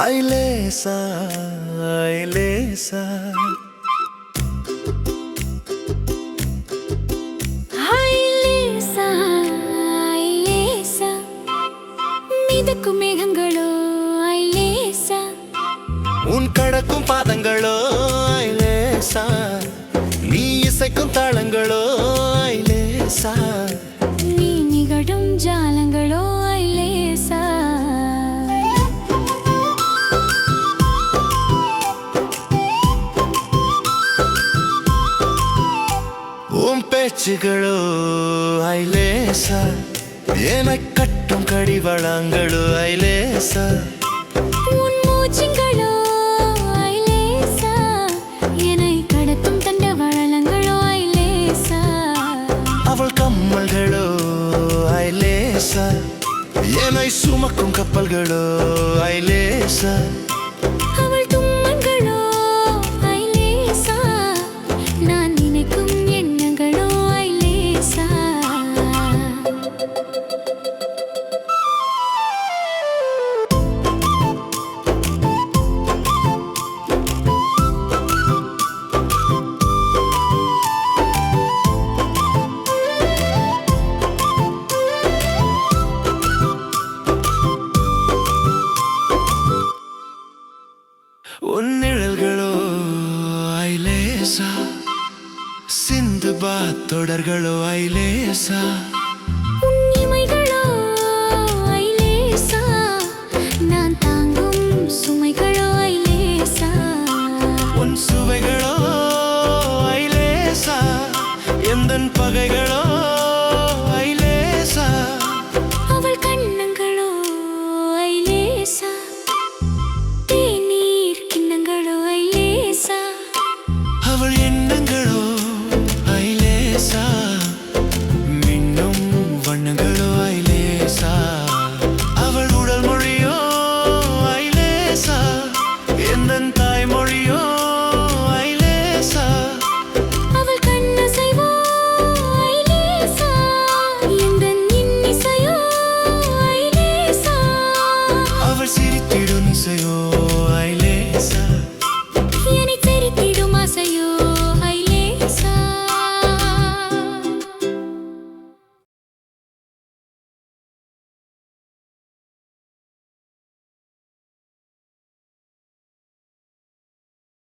ஐலேசா ஐலேசா ஐலேசா ஐலேசா மிதக்கும் மேகங்களோ ஐலேசா உன் கடக்கும் பாதங்களோ ஐலேசா நீ இசைக்கும் தாளங்களோ ஐலேசா நீ நிகழும் ஜாலங்களோ ஐலேசா உன் பேச்சுகளோ ஐலேசா என்னை கட்டும் கடிவளங்களோ ஐலேசா உன் மூச்சுங்களோ ஐலேசா என்னை கடத்தும் தண்டவாளங்களோ ஐலேசா அவள் கம்மல்களோ ஐலேசா என்னை சுமக்கும் கப்பல்களோ ஐலேசா அவள் தும்மங்களோ ஐலேசா நான் நினைக்கும் எண்ணங்களோ ஐலேசா உன் நிழல்களோ ஐலேசா சிந்து தொடர்களோ ஐலேசா உன் இமைகளோ ஐலேசா நான் தாங்கும் சுமைகளோ ஐலேசா உன் சுவைகளோ ஐலேசா எந்தன் பகைகளோ